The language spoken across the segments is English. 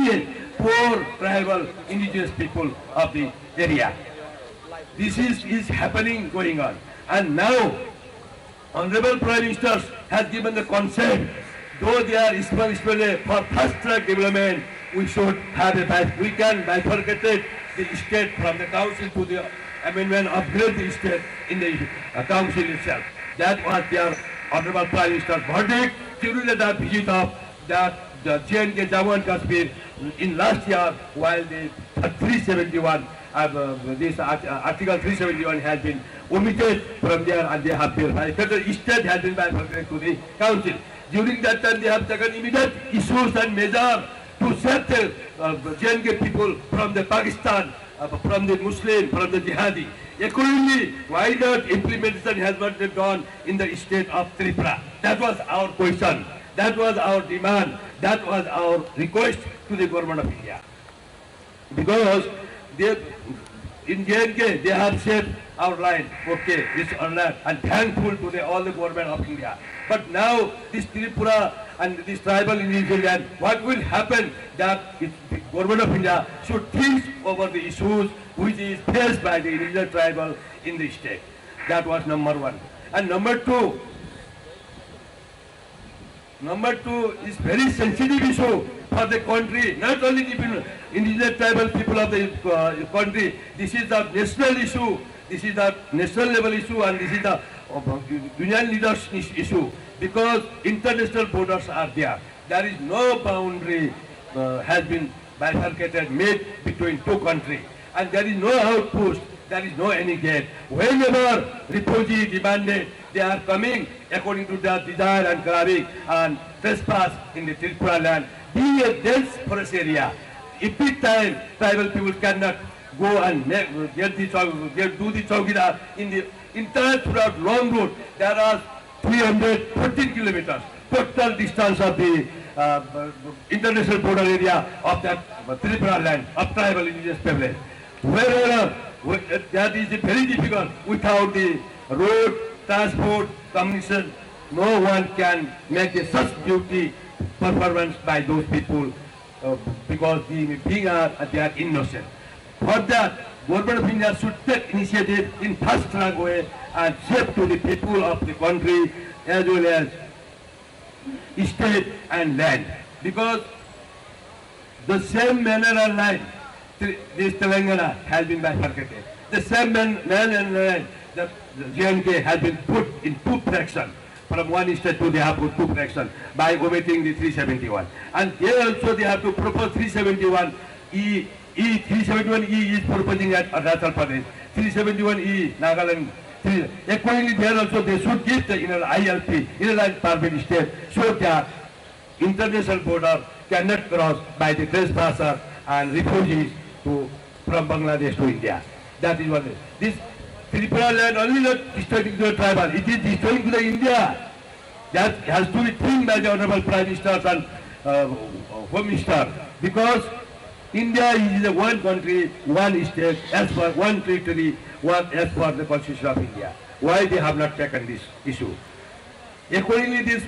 humiliate poor tribal indigenous people of the area. This is happening, going on. And now, Honorable Prime Minister has given the consent, though they are responsible for fast-track development, we should have we can bifurcate the state from the council to the amendment, upgrade the state in the council itself. That was their Honorable Prime Minister's verdict during the visit of the JNK Jammu and Kashmir in last year, while the 371, this Article 371 has been omitted from there, and they have been the state has been bifurcated to the council. During that time, they have taken immediate issues and measures to save the JNK people from the Pakistan, from the Muslim, from the jihadi. Accordingly, why not implementation has not been done in the state of Tripura? That was our question. That was our demand. That was our request to the government of India. Because they, in JNK, they have said our line, okay, this or that, and thankful to all the government of India. But now this Tripura and this tribal indigenous land, what will happen that the government of India should think over the issues which is faced by the indigenous tribal in the state. That was number one. And number two is very sensitive issue for the country, not only the indigenous tribal people of the country. This is the national issue, this is the national level issue, and this is the union leaders issue, because international borders are there. There is no boundary has been bifurcated, made between two countries, and there is no outpost, there is no any gate. Whenever refugees demanded, they are coming according to their desire and craving and trespass in the Tripura land. Being a dense forest area, every time tribal people cannot go and do the chowkidar in the entire throughout long route. There are 314 kilometers total distance of the international border area of that Tripura land of tribal indigenous people. Wherever that is very difficult without the road, transport, communication. No one can make a such beauty performance by those people because they are innocent. For that, Government of India should take initiative in fast-track way and save to the people of the country as well as state and land. Because the same manner and line, this Telangana has been bifurcated. The same manner and line, the JNK has been put in two fractions. From one state to they have put two fractions by omitting the 371. And here also they have to propose 371E. 371E is proposing at Arunachal Pradesh. 371E, Nagaland. Accordingly, there also they should give the ILP, Inland Permit State, so that international border cannot cross by the trespasser and refugees from Bangladesh to India. That is what it is. This Tripura land only not destroying to the tribal, it is destroying to the India. That has to be think by the Honorable Prime Minister and Home Minister, because India is a one country, one state, as per one territory, as per the Constitution of India. Why they have not taken this issue? Accordingly, this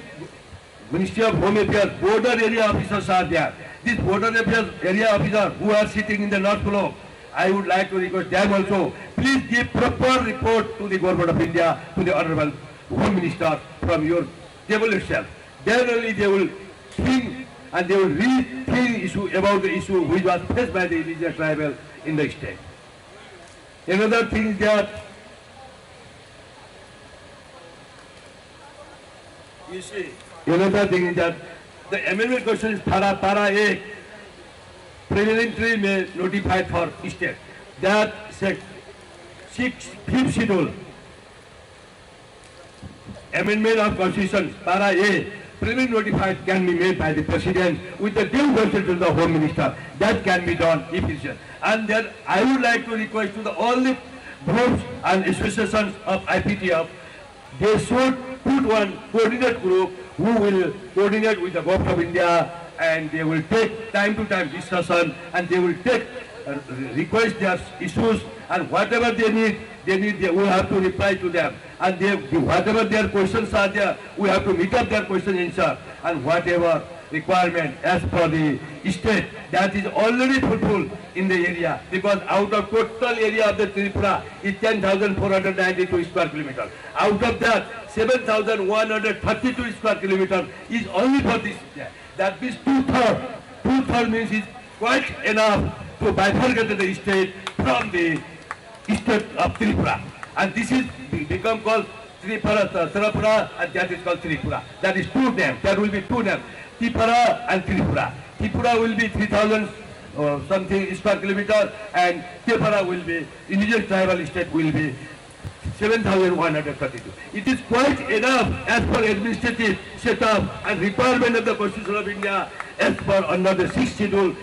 Ministry of Home Affairs, border area officers are there. These border affairs area officers who are sitting in the North Block, I would like to request them also, please give proper report to the Government of India, to the Honorable Home Minister from your table itself. Then only they will think and they will rethink issue about the issue which was faced by the indigenous tribal in the state. Another thing is that, you see, another thing is that the amendment question is para A, preliminary may notify for state. That said, 5th schedule, amendment of constitution, para A, preliminary notified can be made by the President with the due consent to the Home Minister. That can be done if it's done. And then I would like to request to all the groups and associations of IPTF, they should put one coordinate group who will coordinate with the Government of India, and they will take time to time discussion, and they will take request their issues, and whatever they need, we have to reply to them. And whatever their questions are there, we have to meet up their question answer. And whatever requirement as per the state, that is already fulfilled in the area, because out of total area of the Tripura is 10,492 square kilometers. Out of that, 7,132 square kilometers is only for this area. That means two-thirds. Two-thirds means it's quite enough to bifurcate the state from the state of Tripura. And this is become called Tripura, and that is called Tripura. That is two names. There will be two names, Tripura and Tripura. Tripura will be 3,000 something square kilometer, and Tripura will be, indigenous tribal state will be 7,132. It is quite enough as per administrative setup and requirement of the Constitution of India as per under the 6th schedule,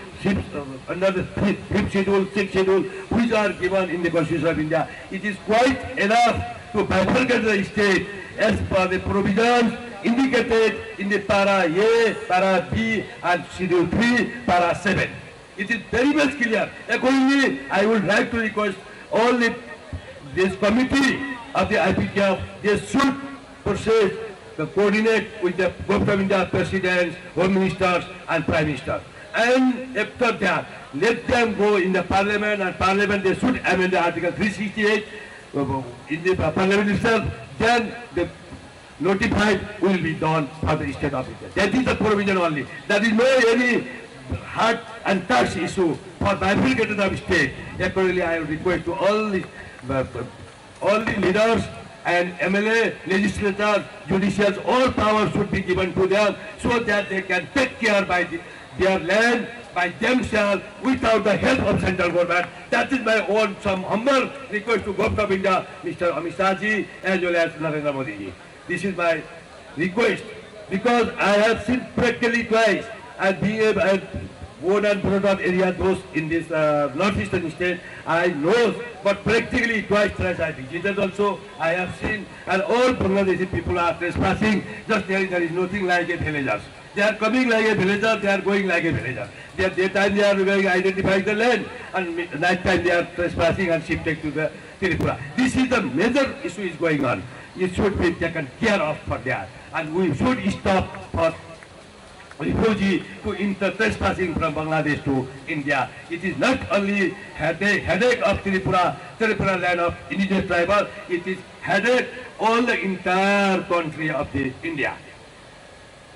under the 5th schedule, 6th schedule, which are given in the Constitution of India. It is quite enough to bifurcate the state as per the provisions indicated in the Para A, Para B, and Schedule 3, Para 7. It is very much clear. Accordingly, I would like to request all this committee of the IPFT, they should proceed to coordinate with the Government of India Presidents, Home Ministers, and Prime Ministers. And after that, let them go in the Parliament, and Parliament they should amend the Article 368 in the Parliament itself. Then the notified will be done for the state of India. That is the provision only. There is no any hard and touch issue for bifurcated of state. Accordingly, I request to all the leaders and MLA, legislators, judicials, all powers should be given to them so that they can take care by their land by themselves without the help of central government. That is my own some humble request to Government of India, Mr. Amit Shah ji, as well as Narendra Modi ji. This is my request, because I have seen practically twice as being a born and brought up area, those in this northeastern state, I know, but practically twice I visited also, I have seen, and all Bangladeshi people are trespassing, just there is nothing like a villagers. They are coming like a villager, they are going like a villager. Daytime they are going identifying the land, and night time they are trespassing and shifting to the Tripura. This is the major issue is going on. It should be taken care of for that, and we should stop for refugee to enter trespassing from Bangladesh to India. It is not only headache of Tripura land of indigenous tribal, it is headache all the entire country of the India.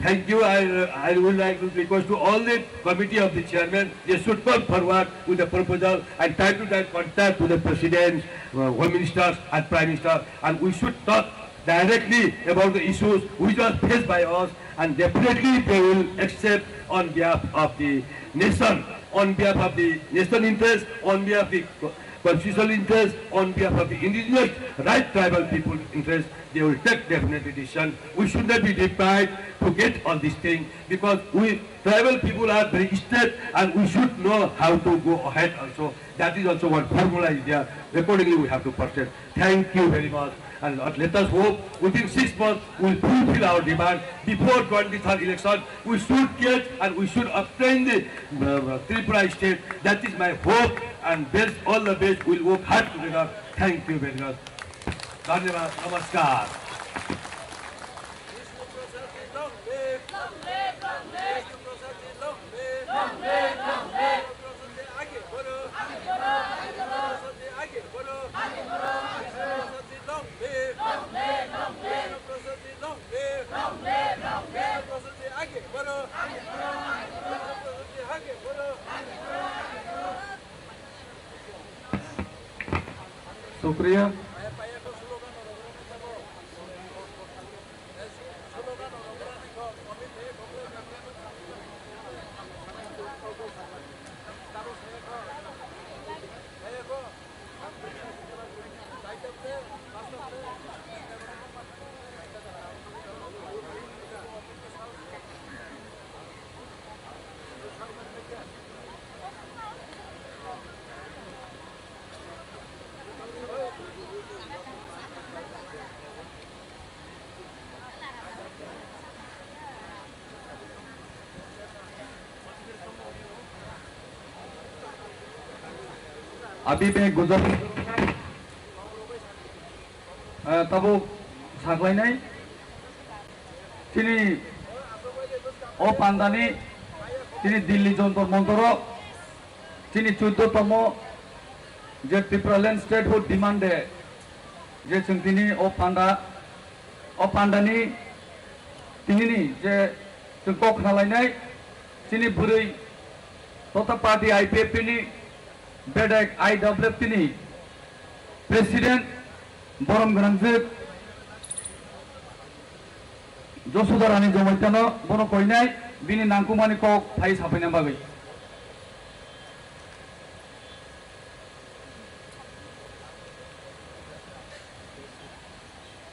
Thank you. I would like to request to all the committee of the chairman, they should come forward with the proposal and time to time contact with the presidents, home ministers and prime minister, and we should talk directly about the issues which are faced by us, and definitely they will accept on behalf of the nation, on behalf of the national interest, on behalf of the constitutional interest, on behalf of the indigenous right tribal people interest. They will take definitely decision. We should not be deprived to get all these things, because we tribal people are very straight, and we should know how to go ahead also. That is also one formula is there. Accordingly, we have to proceed. Thank you very much. And let us hope within 6 months we will fulfill our demand. Before 23rd election, we should get and we should obtain the Tripura state. That is my hope, and best, all the best. We will work hard together. Thank you very much. Dhanyavad. Namaskar. शुक्रिया। अभी मैं गुजर तब सागलाई नै चिनी ও পান্ডানি তিনি দিল্লি যন্তর মন্তর তিনি 14তম যে ত্রিপুরা ল্যান্ড স্টেটহুড ডিমান্ডে যে তিনি ও পান্ডাनि তিনি যে কক নাलायनाय তিনি बुरै तथा पार्टी IPFT नि बेडेक IWFT नि प्रेसिडेंट बरम गरांजोक जसोदा रानी जमायतानो बनो कइनाय बिनि नांगौमानि कक फाइ साफायनाय बागै